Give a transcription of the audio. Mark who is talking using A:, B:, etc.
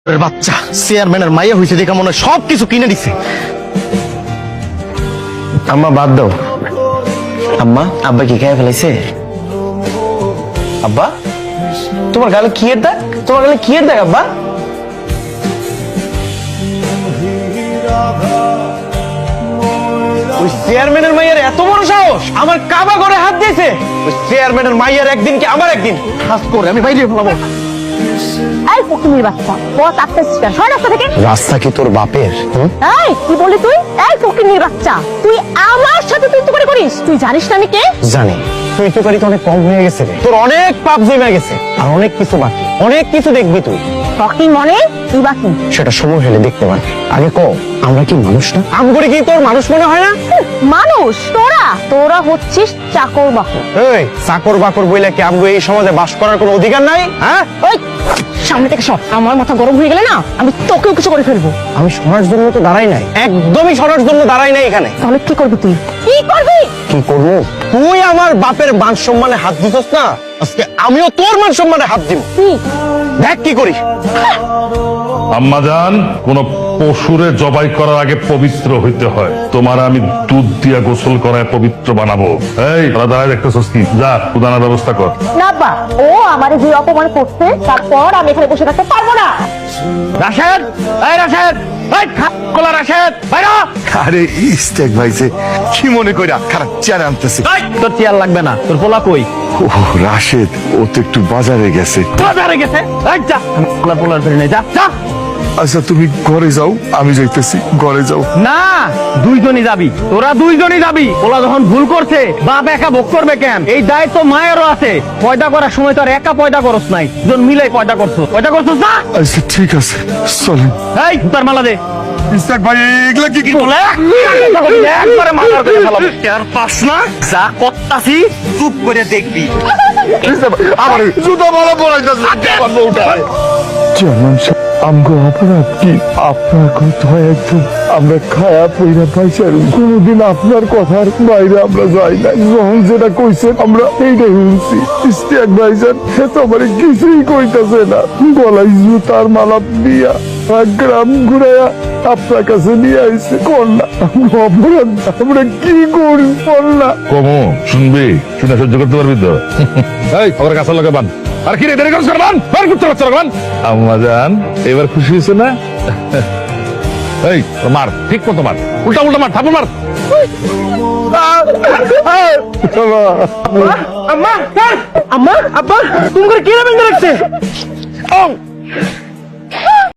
A: বাচ্চা চেয়ারম্যানের মাইয়া হয়েছে দেখা মনে হয় সবকিছু কিনে দিছে।
B: আম্মা বাদ দাও। আম্মা আব্বা কি খেয়ে ফেলাইছে? আব্বা তোমার গালে কি এর দাগ? তোমার গালে কি এর দাগ আব্বা? ওই চেয়ারম্যানের মাইয়ার এত বড় সাহস আমার কাবা করে হাত দিয়েছে। ওই চেয়ারম্যানের মাইয়ার একদিন কি আমার একদিন হাস করে আমি বাইরে ফেলাবো।
C: এই ফকিনীর বাচ্চা পথ আটকাচ্ছিস কেন? সর রাস্তা থেকে।
B: রাস্তা কি তোর বাপের?
C: এই কি বলি তুই? এই ফকিনীর বাচ্চা তুই আমার সাথে তুই করে করিস? তুই জানিস না আমি কে?
B: জানি তুই তো করি অনেক কম হয়ে গেছে রে। তোর অনেক পাপ জমে গেছে আর অনেক কিছু বাকি, অনেক কিছু দেখবি তুই।
C: ফকির মনে তুই বাকি
B: সেটা সময় হলে দেখতে পারবি। আগে ক আমরা কি মানুষ না? আমগুড়ি কি তোর মানুষ মনে হয় না?
C: মানুষ তোরা হচ্ছিস চাকর বাকর।
B: এই চাকর বাকর বইলে কি আমগো এই সমাজে বাস করার কোনো অধিকার নাই? হ্যাঁ
C: ওই সামনে থেকে সর, আমার মাথা গরম হয়ে গেলে না আমি তোকেও কিছু করে ফেলবো।
B: আমি সরার জন্য তো দাঁড়াই নাই, একদমই সরার জন্য দাঁড়াই নাই এখানে।
C: তাহলে কি করবি তুই? কি করবি?
B: কি করবো? তুই আমার বাপের মান সম্মানে হাত দিছস না, আজকে আমিও তোর মান সম্মানে হাত দিব। দেখ কি করি।
D: আম্মাজান, কোন পশুরে জবাই করার আগে পবিত্র হইতে হয়। তোমার আমি দুধ দিয়া গোসল করায় পবিত্র বানাবো। এই দাঁড়ায় দেখতেছস কি? যা উদানার ব্যবস্থা কর।
C: না বা ও আমারে যে অপমান করছে তারপর আমি এখানে বসে থাকতে পারবো না।
B: রাশেদ, এই রাশেদ, এই খোলা রাশেদ, বাইরে।
E: আরে ইস্তেক ভাইছে কি মনে কইরা খারাপ চেয়ার আনতেছে।
B: তোর চেয়ার লাগবে না, তোর পোলা কই?
E: ও রাশেদ, ও তো একটু বাজারে গেছে।
B: বাজারে গেছে? এই যা, পোলার ধরে নে, যা যা।
E: আচ্ছা তুমি ঘরে যাও, আমি যাইতেছি। ঘরে যাও।
B: না, দুইজনই যাবি, তোরা দুইজনই যাবি। ওলা যখন ভুল করছে বাপ একা ভোগ করবে কেন? এই দায়িত্ব মায়েরও আছে। পয়দা করার সময় তো আর একা পয়দা করস নাই, দুজন মিলে পয়দা করছো। পয়দা করছস না?
E: আচ্ছা ঠিক আছে, চলেন।
B: এই তার মালা দে।
E: ইস্তেক ভাই এগুলা কি
B: বলে একবারে মাথার করে ফেলাবো। আর পাস না, যা করতাছি চুপ করে দেখবি।
E: আমার জুতা মালা পরাইতেছে আমার বউটায়। চেয়ারম্যান সাহেব, আমগো অপরাধ কি? আপনার কথা একদম আমরা খায়া পইরা পাইছি। কোনদিন আপনার কথার বাইরে আমরা যাই না। যখন যেটা কইছেন আমরা এইটাই শুনছি। ইস্তেক ভাইজান সে তো আমার কিছুই কইতাছে না। গলায় জুতার মালা দিয়া গ্রাম ঘুরাইয়া আপনার কাছে নিয়ে আইছে। কন্যা অপরাধ আমরা কি করি? কন্যা
D: কমো শুনবি, শুনে সহ্য করতে পারবি তো? এই খবর কাছে লাগে বান। আর কি রে, দেরি করছ বান, বান করতে পারছ বান। আম্মাজান এবার খুশি হয়েছে না? এই মার, ঠিক মতো মার, উল্টা উল্টা মার, থাপড় মার।
B: আম্মা, আম্মা, আব্বা, তুমি করে কি রাখছে?